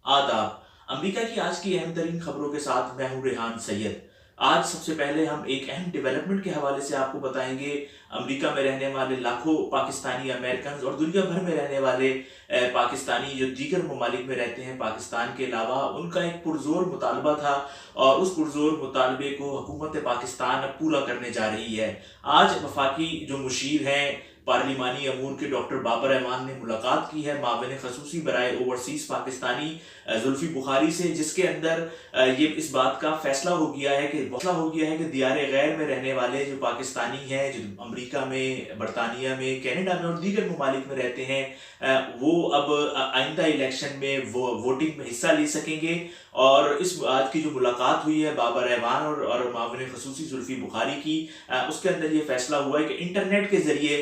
आदाब। अमेरिका की आज की अहम तरीन खबरों के साथ मैं हूं रेहान सैयद। आज सबसे पहले हम एक अहम डेवलपमेंट के हवाले से आपको बताएंगे। अमेरिका में रहने वाले लाखों पाकिस्तानी अमेरिकन और दुनिया भर में रहने वाले पाकिस्तानी जो दीगर ममालिक में रहते हैं पाकिस्तान के अलावा, उनका एक पुरजोर मुतालबा था और उस पुरजोर मुतालबे को हुकूमत पाकिस्तान अब पूरा करने जा रही है। आज वफाकी जो मुशीर हैं पार्लिमानी अमूर के डॉक्टर बाबर रहमान ने मुलाकात की है माविन खसूसी बराए ओवरसीज पाकिस्तानी जुल्फी बुखारी से, जिसके अंदर ये इस बात का फैसला हो गया है कि दियारे गैर में रहने वाले जो पाकिस्तानी हैं, जो अमेरिका में, बरतानिया में, कनाडा में और दीगर ममालिक में रहते हैं, वो अब आइंदा इलेक्शन में वो वोटिंग में हिस्सा ले सकेंगे। और इस आज की जो मुलाकात हुई है बाबर रहमान और माविन खसूसी जुल्फी बुखारी की, उसके अंदर ये फैसला हुआ है कि इंटरनेट के जरिए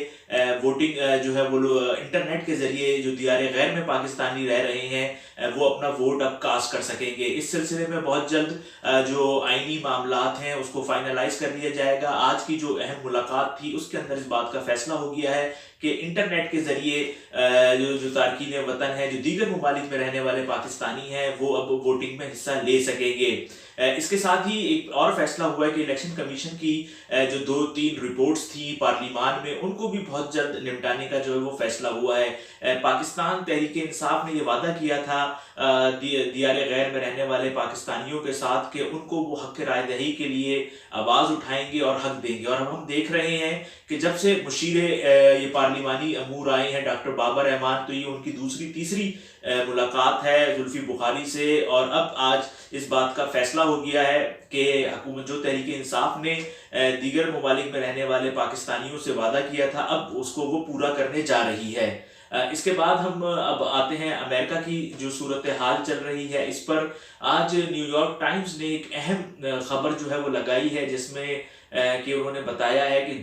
वोटिंग जो है वो इंटरनेट के जरिए जो दियारे गैर में पाकिस्तानी रह रहे हैं वो अपना वोट अब कास्ट कर सकेंगे। इस सिलसिले में बहुत जल्द जो आईनी मामलात हैं उसको फाइनलाइज कर दिया जाएगा। आज की जो अहम मुलाकात थी उसके अंदर इस बात का फैसला हो गया है कि इंटरनेट के जरिए जो तारकीन वतन है, जो दीगर ममालिक में रहने वाले पाकिस्तानी हैं, वो अब वोटिंग में हिस्सा ले सकेंगे। इसके साथ ही एक और फैसला हुआ है कि इलेक्शन कमीशन की जो 2-3 रिपोर्ट्स थी पार्लिमान में, उनको भी बहुत जल्द निपटाने का जो है वो फैसला हुआ है। पाकिस्तान तहरीक इंसाफ ने ये वादा किया था दियारे गैर में रहने वाले पाकिस्तानियों के साथ कि उनको वो हक राय दही के लिए आवाज़ उठाएंगे और हक देंगे। और अब हम देख रहे हैं कि जब से मुशीरे ये पार्लिमानी अमूर आए हैं डॉक्टर बाबर रहमान, तो ये उनकी दूसरी तीसरी मुलाकात है जुल्फी बुखारी से। और अब आज इस बात का फैसला हो गया है कि हुकूमत जो तहरीक इंसाफ ने दीगर ममालिक में रहने वाले पाकिस्तानियों से वादा किया था, अब उसको वो पूरा करने जा रही है। इसके बाद हम अब आते हैं अमेरिका की जो सूरत हाल चल रही है इस पर। आज न्यूयॉर्क टाइम्स ने एक अहम खबर जो है वो लगाई है, जिसमें कि उन्होंने बताया है कि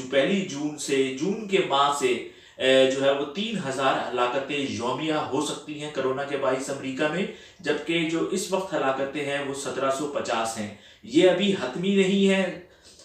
पहली जून के माह से जो है वो 3000 हलाकतें यौमिया हो सकती हैं कोरोना के बाइस अमेरिका में, जबकि जो इस वक्त हलाकतें हैं वो 1750 हैं। ये अभी हतमी नहीं है,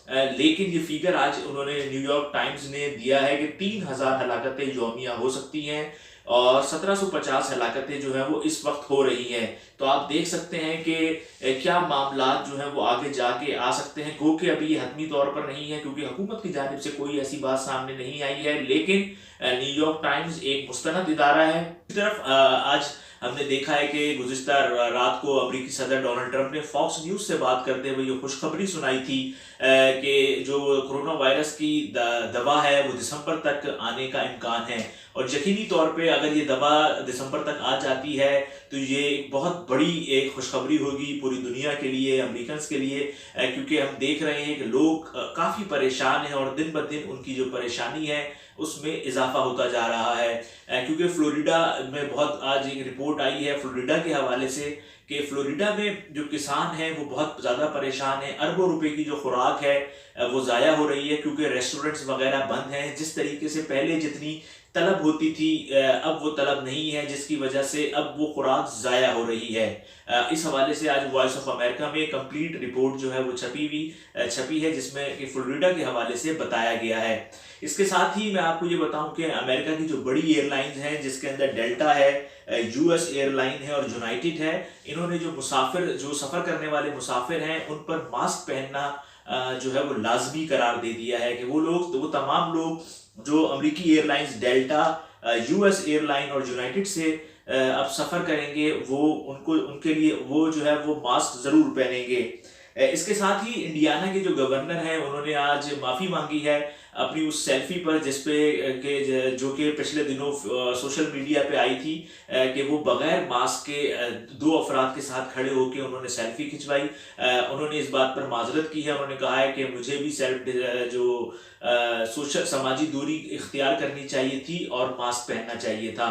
लेकिन ये फिगर आज उन्होंने न्यूयॉर्क टाइम्स ने दिया है कि 3000 हलाकतें यौमिया हो सकती हैं और 1750 हलाकतें जो है वो इस वक्त हो रही हैं। तो आप देख सकते हैं कि क्या मामलात जो है वो आगे जाके आ सकते हैं। गो कि अभी ये हतमी तौर पर नहीं है क्योंकि हुकूमत की जानिब से कोई ऐसी बात सामने नहीं आई है, लेकिन न्यूयॉर्क टाइम्स एक मुस्तनद इदारा है। इस तरफ आज हमने देखा है कि गुज़िश्ता रात को अमेरिकी सदर डोनाल्ड ट्रंप ने फॉक्स न्यूज़ से बात करते हुए ये खुशखबरी सुनाई थी कि जो कोरोना वायरस की दवा है वो दिसंबर तक आने का इम्कान है। और यकीनी तौर पे अगर ये दवा दिसंबर तक आ जाती है तो ये एक बहुत बड़ी एक खुशखबरी होगी पूरी दुनिया के लिए, अमेरिकन के लिए, क्योंकि हम देख रहे हैं कि लोग काफ़ी परेशान हैं और दिन ब दिन उनकी जो परेशानी है उसमें इजाफा होता जा रहा है। क्योंकि फ्लोरिडा में बहुत आज एक रिपोर्ट आई है फ्लोरिडा के हवाले से कि फ्लोरिडा में जो किसान हैं वो बहुत ज़्यादा परेशान हैं। अरबों रुपए की जो खुराक है वो ज़ाया हो रही है क्योंकि रेस्टोरेंट्स वगैरह बंद हैं। जिस तरीके से पहले जितनी तलब होती थी अब वो तलब नहीं है, जिसकी वजह से अब वो खुराक ज़ाया हो रही है। इस हवाले से आज वॉइस ऑफ अमेरिका में कंप्लीट रिपोर्ट जो है वो छपी है, जिसमें कि फ्लोरिडा के हवाले से बताया गया है। इसके साथ ही मैं आपको ये बताऊं कि अमेरिका की जो बड़ी एयरलाइंस हैं, जिसके अंदर डेल्टा है, यूएस एयरलाइन है और यूनाइटेड है, इन्होंने जो सफ़र करने वाले मुसाफिर हैं उन पर मास्क पहनना जो है वो लाजमी करार दे दिया है कि वो तमाम लोग जो अमेरिकी एयरलाइंस डेल्टा, यूएस एयरलाइन और यूनाइटेड से अब सफ़र करेंगे उनके लिए वो जो है वो मास्क ज़रूर पहनेंगे। इसके साथ ही इंडियाना के जो गवर्नर हैं उन्होंने आज माफ़ी मांगी है अपनी उस सेल्फी पर जो कि पिछले दिनों सोशल मीडिया पे आई थी कि वो बगैर मास्क के 2 अफराद के साथ खड़े होकर उन्होंने सेल्फी खिंचवाई। उन्होंने इस बात पर माजरत की है। उन्होंने कहा है कि मुझे भी सोशल समाजी दूरी इख्तियार करनी चाहिए थी और मास्क पहनना चाहिए था।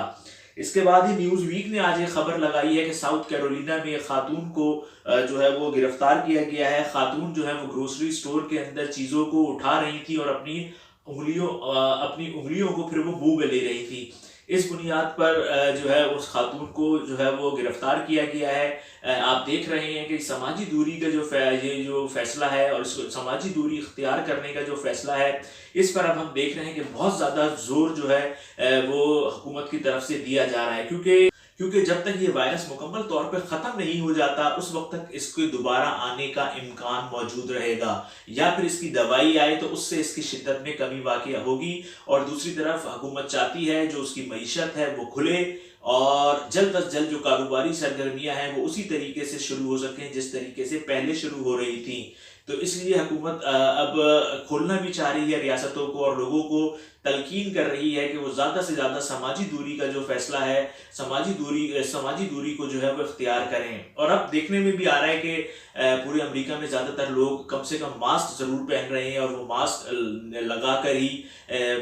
इसके बाद ही न्यूज़ वीक ने आज एक खबर लगाई है कि साउथ कैरोलिना में एक खातून को जो है वो गिरफ्तार किया गया है। खातून जो है वो ग्रोसरी स्टोर के अंदर चीज़ों को उठा रही थी और अपनी उंगलियों को फिर वो मुंह में ले रही थी। इस बुनियाद पर जो है उस खातून को जो है वो गिरफ्तार किया गया है। आप देख रहे हैं कि समाजी दूरी का ये जो फैसला है और समाजी दूरी इख्तियार करने का जो फैसला है, इस पर अब हम देख रहे हैं कि बहुत ज़्यादा जोर जो है वो हुकूमत की तरफ से दिया जा रहा है, क्योंकि क्योंकि जब तक ये वायरस मुकम्मल तौर पे ख़त्म नहीं हो जाता उस वक्त तक इसके दोबारा आने का इम्कान मौजूद रहेगा, या फिर इसकी दवाई आए तो उससे इसकी शिद्दत में कमी वाक़या होगी। और दूसरी तरफ हुकूमत चाहती है जो उसकी मईशत है वो खुले और जल्द अज जल्द जो कारोबारी सरगर्मियां हैं वो उसी तरीके से शुरू हो सकें जिस तरीके से पहले शुरू हो रही थी। तो इसलिए हुकूमत अब खोलना भी चाह रही है रियासतों को और लोगों को तलकीन कर रही है कि वो ज़्यादा से ज़्यादा समाजी दूरी का जो फैसला है, समाजी दूरी को जो है वो इख्तियार करें। और अब देखने में भी आ रहा है कि पूरे अमेरिका में ज़्यादातर लोग कम से कम मास्क ज़रूर पहन रहे हैं और वो मास्क लगा कर ही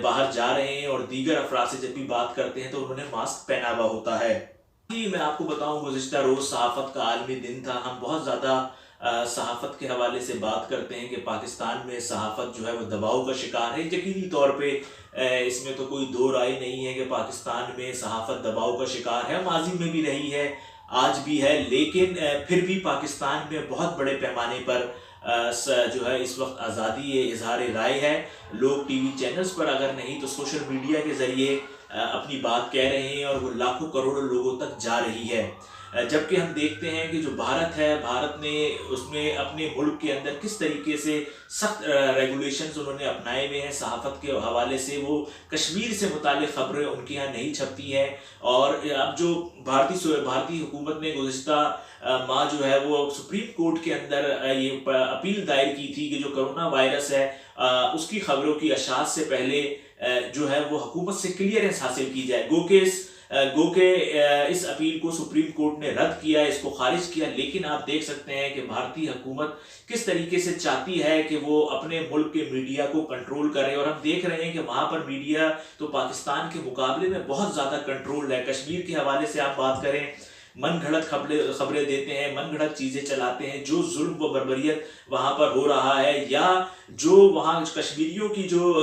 बाहर जा रहे हैं, और दीगर अफराद से जब भी बात करते हैं तो उन्होंने मास्क पहना हुआ होता है। मैं आपको बताऊं, गुज़िश्ता रोज़ सहाफ़त का आलमी दिन था। हम बहुत ज़्यादा सहाफ़त के हवाले से बात करते हैं कि पाकिस्तान में सहाफ़त जो है वो दबाव का शिकार है। यकीनी तौर पे इसमें तो कोई दो राय नहीं है कि पाकिस्तान में सहाफ़त दबाव का शिकार है, माजी में भी रही है, आज भी है। लेकिन फिर भी पाकिस्तान में बहुत बड़े पैमाने पर जो है इस वक्त आज़ादी इज़हार राय है। लोग टीवी चैनल्स पर अगर नहीं तो सोशल मीडिया के ज़रिए अपनी बात कह रहे हैं और वो लाखों करोड़ों लोगों तक जा रही है। जबकि हम देखते हैं कि जो भारत है, भारत ने उसमें अपने मुल्क के अंदर किस तरीके से सख्त रेगुलेशंस उन्होंने अपनाए हुए हैं सहाफ़त के हवाले से। वो कश्मीर से मुताल्लिक़ ख़बरें उनके यहाँ नहीं छपती हैं। और अब जो भारतीय हुकूमत ने गुज़िश्ता माह जो है वो सुप्रीम कोर्ट के अंदर ये अपील दायर की थी कि जो कोरोना वायरस है उसकी ख़बरों की अशात से पहले जो है वो हुकूमत से क्लियरेंस हासिल की जाए। गो के इस अपील को सुप्रीम कोर्ट ने रद्द किया, इसको खारिज किया। लेकिन आप देख सकते हैं कि भारतीय हुकूमत किस तरीके से चाहती है कि वो अपने मुल्क के मीडिया को कंट्रोल करे। और हम देख रहे हैं कि वहाँ पर मीडिया तो पाकिस्तान के मुकाबले में बहुत ज़्यादा कंट्रोल है। कश्मीर के हवाले से आप बात करें, मन घड़त खबरें देते हैं, मन घड़त चीज़ें चलाते हैं। जो जुल्म व बर्बरियत वहाँ पर हो रहा है या जो वहाँ कश्मीरियों की जो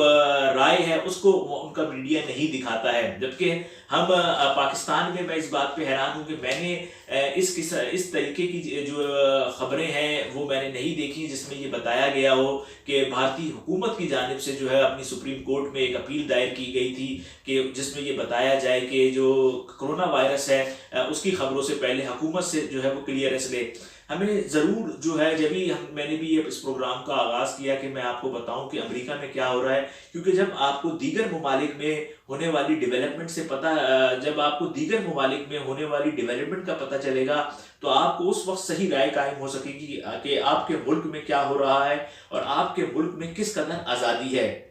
राय है उसको उनका मीडिया नहीं दिखाता है। जबकि हम पाकिस्तान में, मैं इस बात पे हैरान हूँ कि मैंने इस तरीके की जो खबरें हैं वो मैंने नहीं देखी जिसमें ये बताया गया हो कि भारतीय हुकूमत की जानिब से जो है अपनी सुप्रीम कोर्ट में एक अपील दायर की गई थी कि जिसमें ये बताया जाए कि जो कोरोना वायरस है उसकी खबरों से पहले हुकूमत से जो है वो क्लियरेंस ले। हमें ज़रूर जो है जब भी मैंने भी इस प्रोग्राम का आगाज़ किया कि मैं आपको बताऊं कि अमेरिका में क्या हो रहा है, क्योंकि जब आपको दीगर ममालिक में होने वाली डेवलपमेंट का पता चलेगा तो आपको उस वक्त सही राय कायम हो सकेगी कि आपके मुल्क में क्या हो रहा है और आपके मुल्क में किस कदर आज़ादी है।